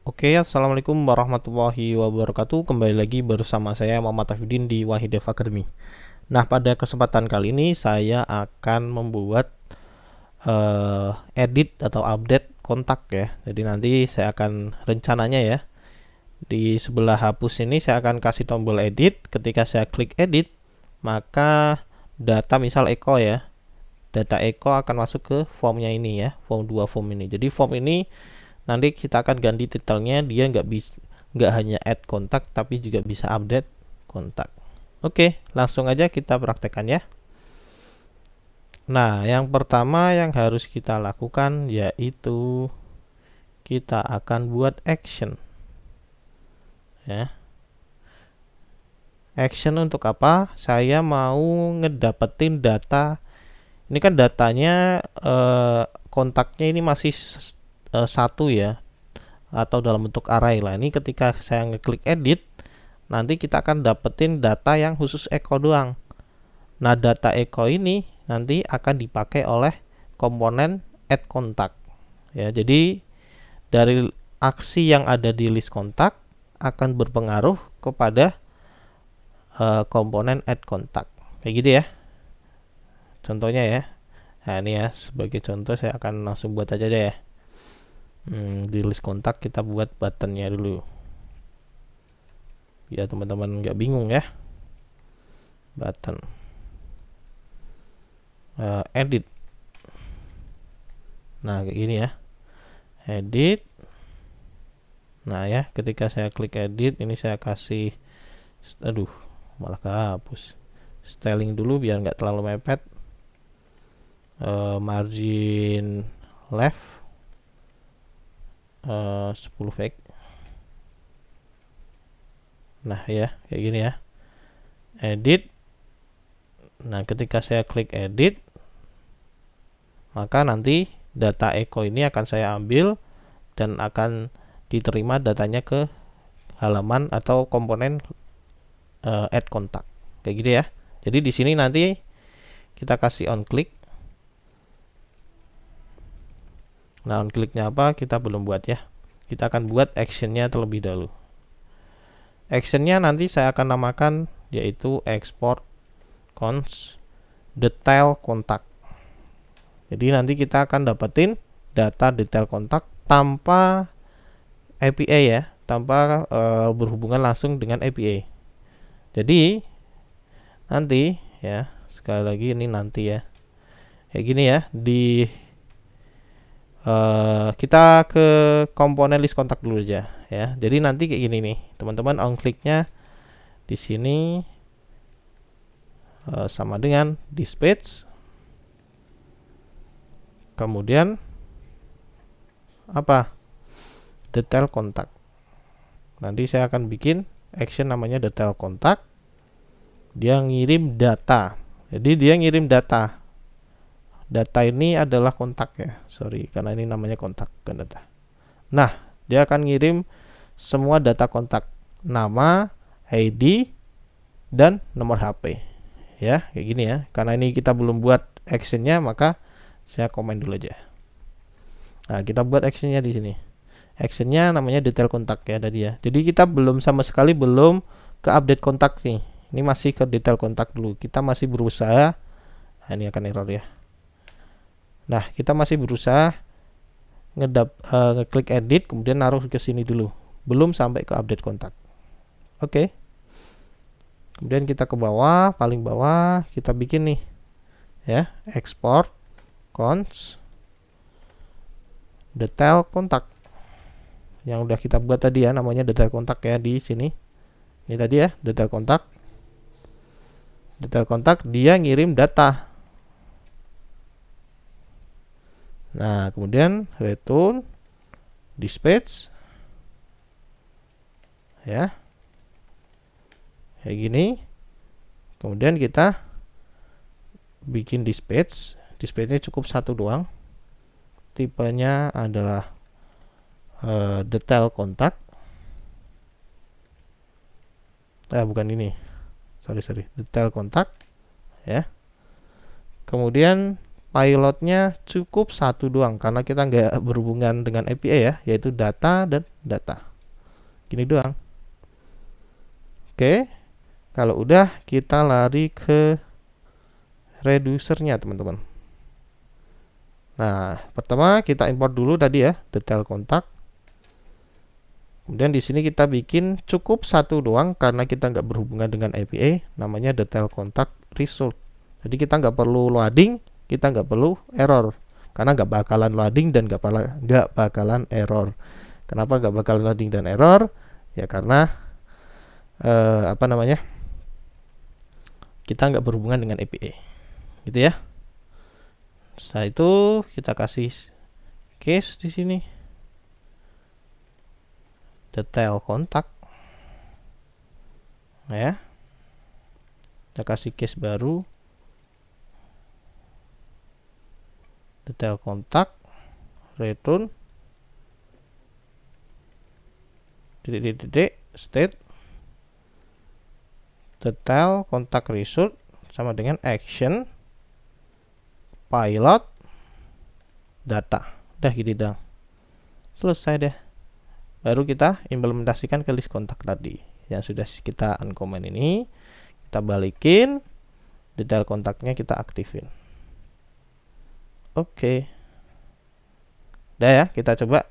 Oke, assalamualaikum warahmatullahi wabarakatuh. Kembali lagi bersama saya Muhammad Tafidin di Wahid Dev Academy. Nah, pada kesempatan kali ini saya akan membuat edit atau update kontak ya. Jadi nanti saya akan rencananya ya di sebelah hapus ini saya akan kasih tombol edit. Ketika saya klik edit, maka data misal Eko ya. Data Eko akan masuk ke formnya ini ya, form 2 form ini. Jadi form ini nanti kita akan ganti titelnya, dia nggak hanya add kontak tapi juga bisa update kontak. Oke, langsung aja kita praktekkan ya. Nah, yang pertama yang harus kita lakukan yaitu kita akan buat action ya. Action untuk apa? Saya mau ngedapetin data. Ini kan datanya kontaknya ini masih satu ya, atau dalam bentuk array lah. Ini ketika saya ngeklik edit, nanti kita akan dapetin data yang khusus Eko doang. Nah, data Eko ini nanti akan dipakai oleh komponen add kontak ya. Jadi dari aksi yang ada di list kontak akan berpengaruh kepada komponen add kontak kayak gitu ya, contohnya ya. Nah, ini ya sebagai contoh saya akan langsung buat aja deh ya. Di list kontak kita buat buttonnya dulu ya, teman-teman nggak bingung ya. Button edit. Nah, kayak gini ya, edit. Nah ya, ketika saya klik edit ini saya kasih, aduh malah kehapus, styling dulu biar nggak terlalu mepet. Margin left 10 fake. Nah ya, kayak gini ya, edit. Nah, ketika saya klik edit, maka nanti data Eko ini akan saya ambil dan akan diterima datanya ke halaman atau komponen add kontak kayak gitu ya. Jadi di sini nanti kita kasih on click. Nah, on clicknya apa kita belum buat ya, kita akan buat actionnya terlebih dahulu. Actionnya nanti saya akan namakan yaitu export cons detail kontak. Jadi nanti kita akan dapetin data detail kontak tanpa API ya, tanpa berhubungan langsung dengan API. Jadi nanti ya, sekali lagi ini nanti ya, kayak gini ya. Di kita ke komponen list kontak dulu aja ya. Jadi nanti kayak gini nih, teman-teman, on clicknya di sini sama dengan dispatch, kemudian apa, detail kontak. Nanti saya akan bikin action namanya detail kontak. Dia ngirim data. Jadi dia ngirim data. Data ini adalah kontak ya. Sorry, karena ini namanya kontak kan data. Nah, dia akan ngirim semua data kontak, nama, ID, dan nomor HP. Ya, kayak gini ya. Karena ini kita belum buat actionnya, maka saya komen dulu aja. Nah, kita buat actionnya di sini. Actionnya namanya detail kontak ya tadi ya. Jadi kita belum sama sekali belum ke update kontak nih. Ini masih ke detail kontak dulu. Kita masih berusaha. Nah, ini akan error ya. Nah, kita masih berusaha ngeklik edit, kemudian naruh ke sini dulu. Belum sampai ke update kontak. Oke. Kemudian kita ke bawah, paling bawah kita bikin nih ya, export cons detail kontak yang udah kita buat tadi ya, namanya detail kontak ya di sini. Ini tadi ya, detail kontak. Detail kontak dia ngirim data. Nah, kemudian return dispatch ya, kayak gini. Kemudian kita bikin dispatch. Dispatchnya cukup satu doang, tipenya adalah detail kontak. Bukan ini, sorry, detail kontak ya. Kemudian pilotnya cukup satu doang karena kita nggak berhubungan dengan API ya, yaitu data dan data. Gini doang. Oke, kalau udah kita lari ke reducernya teman-teman. Nah, pertama kita import dulu tadi ya, detail kontak. Kemudian di sini kita bikin cukup satu doang karena kita nggak berhubungan dengan API, namanya detail kontak result. Jadi kita nggak perlu loading, kita nggak perlu error, karena nggak bakalan loading dan nggak bakalan error. Kenapa nggak bakalan loading dan error? Ya karena kita nggak berhubungan dengan API, gitu ya. Setelah itu kita kasih case di sini. Detail kontak ya, kita kasih case baru, detail kontak return state detail kontak result sama dengan action pilot data. Udah gitu dong, selesai deh. Baru kita implementasikan ke list kontak tadi yang sudah kita uncomment ini, kita balikin, detail kontaknya kita aktifin. Oke. Udah ya, kita coba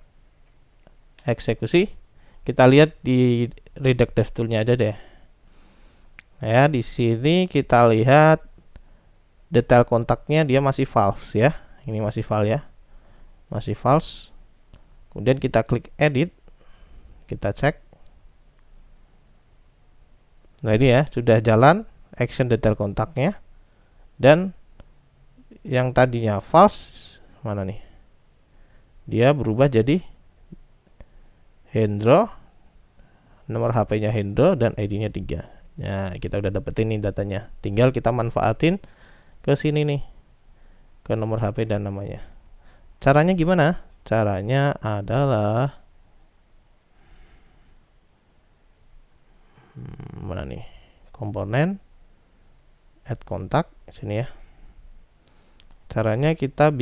eksekusi. Kita lihat di Redact DevTool-nya aja deh. Ya, di sini kita lihat detail kontaknya dia masih false ya. Ini masih false ya. Masih false. Kemudian kita klik edit. Kita cek. Nah ini ya, sudah jalan action detail kontaknya. Dan yang tadinya false, mana nih? Dia berubah jadi Hendro, nomor HP-nya Hendro dan ID-nya 3. Nah, kita udah dapetin nih datanya. Tinggal kita manfaatin ke sini nih. Ke nomor HP dan namanya. Caranya gimana? Caranya adalah mana nih, komponen add kontak sini ya. Caranya kita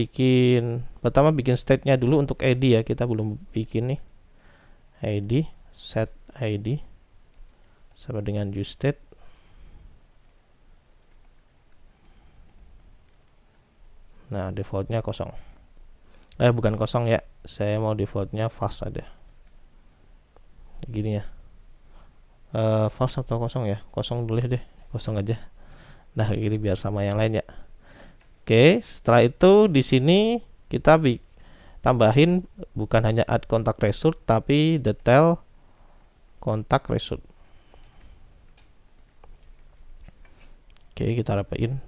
pertama bikin state-nya dulu untuk ID ya, kita belum bikin nih ID, set ID sama dengan use state. Nah defaultnya kosong, bukan kosong ya, saya mau defaultnya false aja gini ya. False atau kosong ya, kosong dulu deh, kosong aja. Nah ini biar sama yang lain ya. Oke, setelah itu di sini kita tambahin bukan hanya add kontak result tapi detail kontak result. Oke, kita rapiin.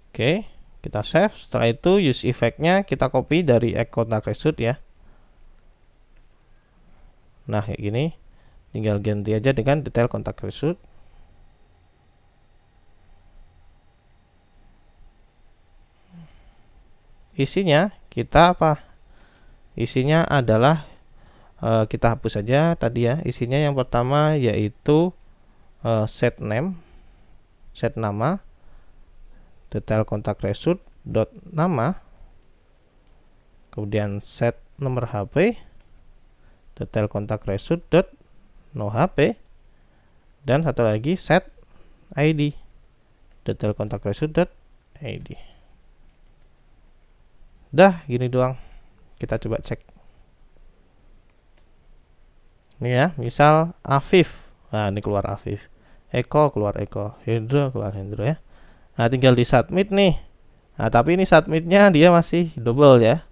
Oke, kita save. Setelah itu use effect-nya kita copy dari add kontak result ya. Nah kayak gini. Tinggal ganti aja dengan detail kontak result. Isinya kita apa? Isinya adalah kita hapus saja tadi ya. Isinya yang pertama yaitu set name, set nama, detail kontak result dot nama, kemudian set nomor HP, detail kontak result dot no HP, dan satu lagi set ID, detail kontak result dot ID. Dah gini doang. Kita coba cek. Ini ya, misal Afif. Nah, ini keluar Afif. Eko keluar Eko. Hendro keluar Hendro ya. Nah, tinggal di submit nih. Nah, tapi ini submitnya dia masih double ya.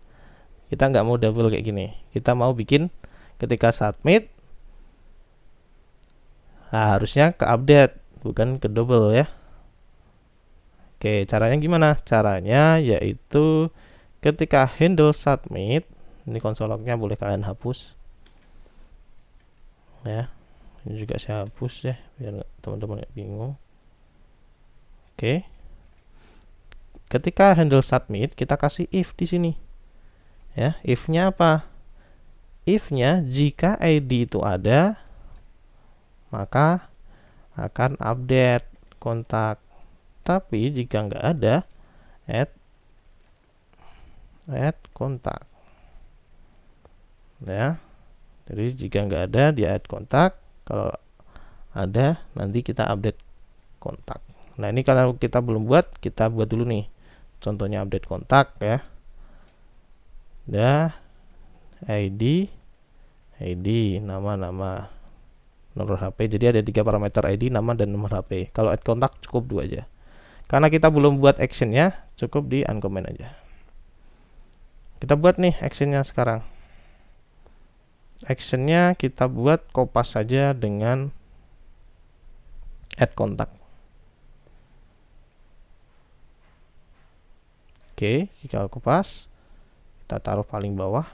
Kita nggak mau double kayak gini. Kita mau bikin ketika submit. Nah, harusnya ke update, bukan ke double ya. Oke, caranya gimana? Caranya yaitu ketika handle submit, ini konsol lognya boleh kalian hapus. Ya, ini juga saya hapus ya, biar teman-teman nggak bingung. Oke, ketika handle submit, kita kasih if di sini. Ya, if-nya apa? If-nya jika ID itu ada, maka akan update kontak. Tapi jika nggak ada, add kontak. Ya. Jadi jika nggak ada dia add kontak, kalau ada nanti kita update kontak. Nah, ini kalau kita belum buat, kita buat dulu nih. Contohnya update kontak ya. Udah, ID, nama, nomor HP. Jadi ada 3 parameter ID, nama, dan nomor HP. Kalau add kontak cukup 2 aja. Karena kita belum buat actionnya, cukup di uncomment aja. Kita buat nih actionnya sekarang. Actionnya kita buat kopas saja dengan add kontak. Oke, kita kopas, kita taruh paling bawah.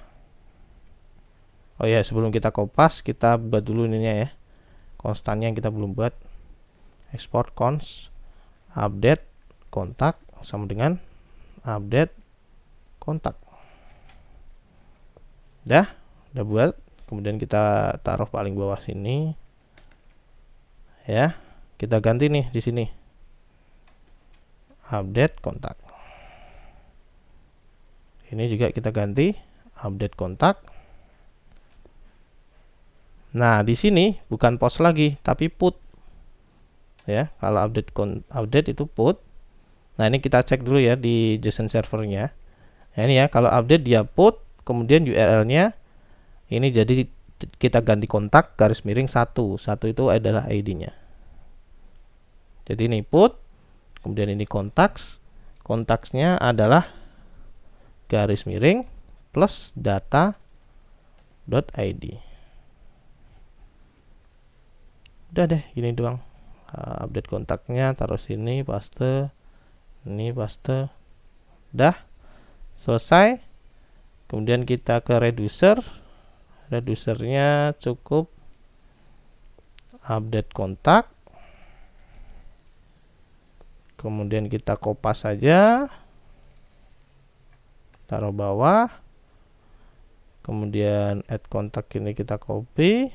Oh ya, sebelum kita kopas, kita buat dulu ininya ya, konstannya yang kita belum buat. Export const update kontak sama dengan update kontak. Udah buat. Kemudian kita taruh paling bawah sini. Ya, kita ganti nih di sini. Update kontak. Ini juga kita ganti update kontak. Nah, di sini bukan post lagi, tapi put. Ya, kalau update itu put. Nah, ini kita cek dulu ya di JSON servernya. Nah, ini ya, kalau update dia put, kemudian URL-nya ini jadi kita ganti kontak garis miring 1 itu adalah ID-nya. Jadi ini put, kemudian ini kontaksnya adalah garis miring plus data.id. Udah deh, gini doang. Update kontaknya taruh sini, paste, ini paste. Udah selesai. Kemudian kita ke reducernya cukup update kontak, kemudian kita kopas saja, taruh bawah, kemudian add kontak ini kita copy,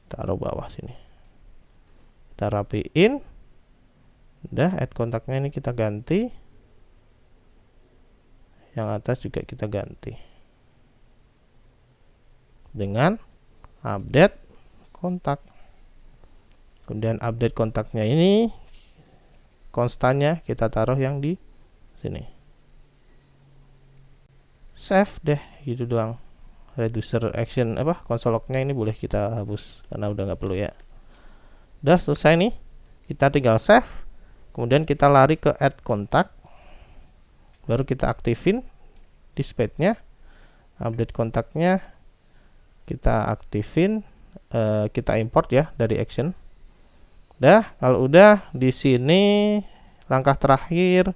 taruh bawah sini, kita rapiin. Udah, add kontaknya ini kita ganti, yang atas juga kita ganti dengan update kontak. Kemudian update kontaknya ini konstannya kita taruh yang di sini. Save deh, gitu doang. Reducer action console log-nya ini boleh kita hapus karena udah nggak perlu ya. Udah selesai nih, kita tinggal save, kemudian kita lari ke add kontak, baru kita aktifin dispatch-nya, update kontaknya kita aktifin, kita import ya dari action. Udah, kalau udah di sini langkah terakhir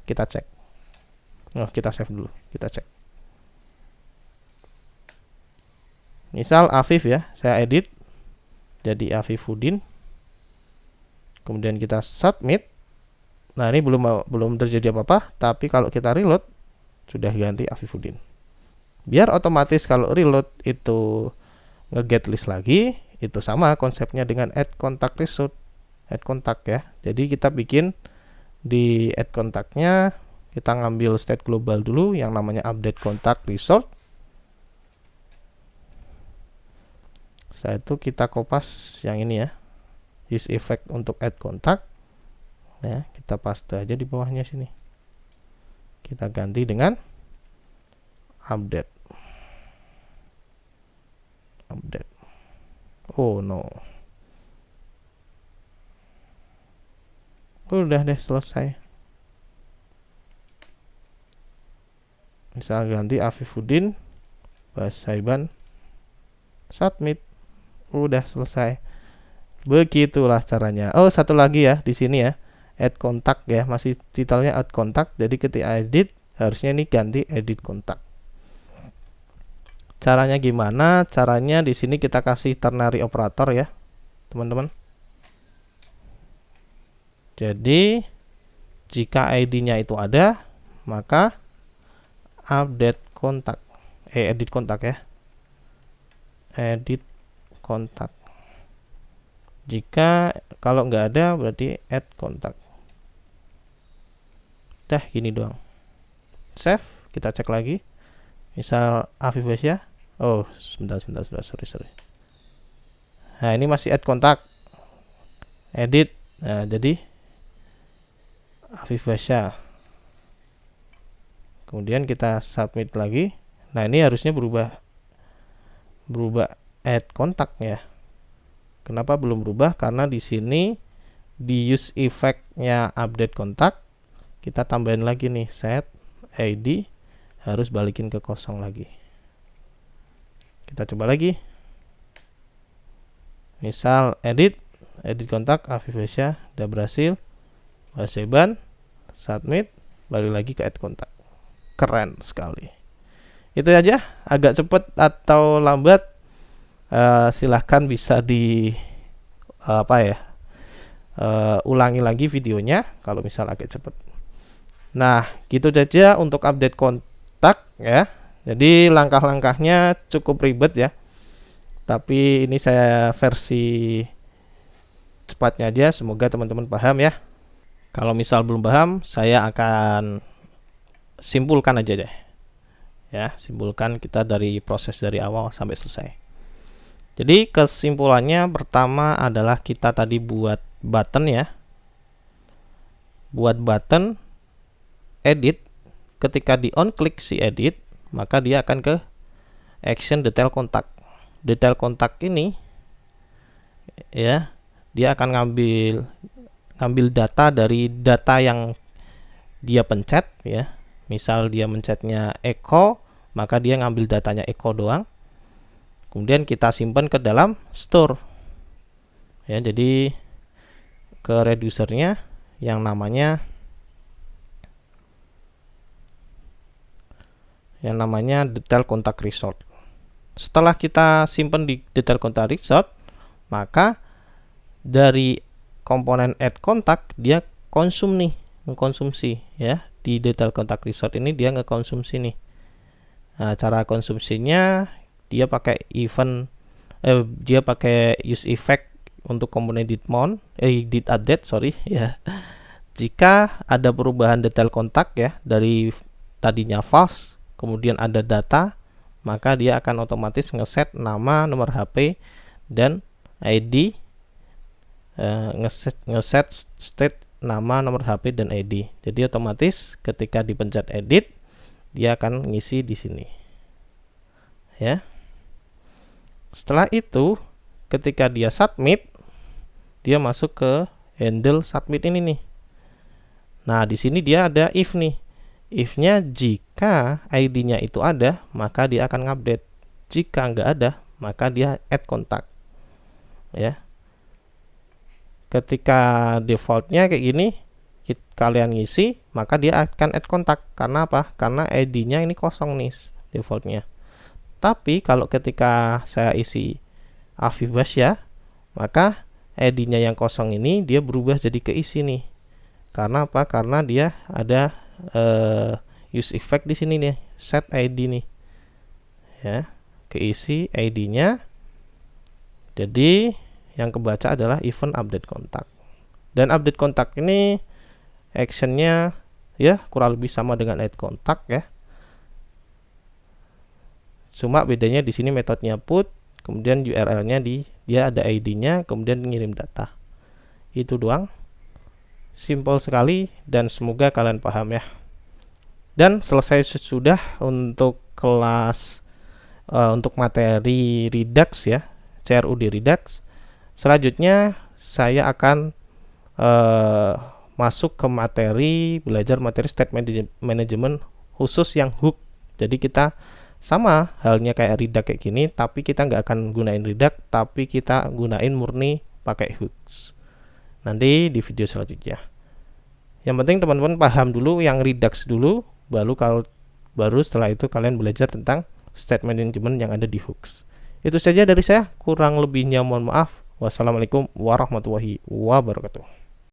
kita cek. Kita save dulu, kita cek. Misal Afif ya, saya edit jadi Afifuddin. Kemudian kita submit. Nah, ini belum terjadi apa-apa, tapi kalau kita reload sudah ganti Afifuddin. Biar otomatis kalau reload itu nge-get list lagi, itu sama konsepnya dengan add contact result, add contact ya. Jadi kita bikin di add kontaknya, kita ngambil state global dulu yang namanya update contact result. Setelah itu kita kopas yang ini ya, use effect untuk add contact ya, kita paste aja di bawahnya sini, kita ganti dengan update. Oh no, udah deh selesai. Misal ganti Afifuddin Basaiban, submit, udah selesai. Begitulah caranya. Oh, satu lagi ya di sini ya, add kontak ya, masih titelnya add kontak. Jadi ketika edit harusnya ini ganti edit kontak. Caranya gimana? Caranya di sini kita kasih ternary operator ya, teman-teman. Jadi jika ID-nya itu ada, maka update kontak, edit kontak ya, edit kontak. Jika kalau nggak ada berarti add kontak. Dah gini doang. Save, kita cek lagi. Misal Afif Basya. Oh, sebentar, sorry. Nah, ini masih add kontak. Edit. Nah, jadi Afif Basya. Kemudian kita submit lagi. Nah, ini harusnya berubah add kontak ya. Kenapa belum berubah? Karena di sini di use effect-nya update kontak, kita tambahin lagi nih set ID, harus balikin ke kosong lagi. Kita coba lagi. Misal edit kontak Afif Basya, udah berhasil. Seban, submit, balik lagi ke add kontak. Keren sekali. Itu aja, agak cepet atau lambat, silahkan bisa di ulangi lagi videonya kalau misal agak cepet. Nah, gitu saja untuk update kontak ya. Jadi langkah-langkahnya cukup ribet ya, tapi ini saya versi cepatnya aja, semoga teman-teman paham ya. Kalau misal belum paham, saya akan simpulkan aja deh ya, simpulkan kita dari proses dari awal sampai selesai. Jadi kesimpulannya pertama adalah kita tadi buat button ya, buat button edit. Ketika di on klik si edit, maka dia akan ke action detail kontak. Detail kontak ini ya, dia akan ngambil data dari data yang dia pencet ya. Misal dia mencetnya echo, maka dia ngambil datanya echo doang. Kemudian kita simpan ke dalam store ya. Jadi ke reducernya yang namanya detail kontak result. Setelah kita simpan di detail kontak result, maka dari komponen add kontak dia mengkonsumsi ya. Di detail kontak result ini dia ngekonsumsi nih. Nah, cara konsumsinya dia pakai dia pakai use effect untuk komponen edit update ya. Jika ada perubahan detail kontak ya, dari tadinya false kemudian ada data, maka dia akan otomatis ngeset nama, nomor HP dan ID, ngeset state nama, nomor HP dan ID. Jadi otomatis ketika dipencet edit, dia akan ngisi di sini. Ya. Setelah itu, ketika dia submit, dia masuk ke handle submit ini nih. Nah, di sini dia ada if nih. If-nya jika ID-nya itu ada, maka dia akan ngupdate. Jika nggak ada, maka dia add kontak. Ya. Ketika defaultnya kayak gini, kalian ngisi, maka dia akan add kontak. Karena apa? Karena ID-nya ini kosong nih defaultnya. Tapi kalau ketika saya isi Afif Basya, maka ID-nya yang kosong ini dia berubah jadi keisi nih. Karena apa? Karena dia ada use effect di sini nih, set ID nih. Ya, keisi ID-nya. Jadi yang kebaca adalah event update kontak. Dan update kontak ini actionnya ya kurang lebih sama dengan add kontak ya. Cuma bedanya di sini metodenya put, kemudian URL-nya dia ada ID-nya, kemudian ngirim data. Itu doang. Simple sekali dan semoga kalian paham ya. Dan selesai sudah untuk kelas untuk materi Redux ya, CRUD Redux. Selanjutnya saya akan masuk ke belajar materi state management khusus yang hook. Jadi kita sama halnya kayak Redux kayak gini, tapi kita nggak akan gunain Redux, tapi kita gunain murni pakai hooks. Nanti di video selanjutnya. Yang penting teman-teman paham dulu yang Redux dulu, baru setelah itu kalian belajar tentang state management yang ada di hooks. Itu saja dari saya, kurang lebihnya mohon maaf. Wassalamualaikum warahmatullahi wabarakatuh.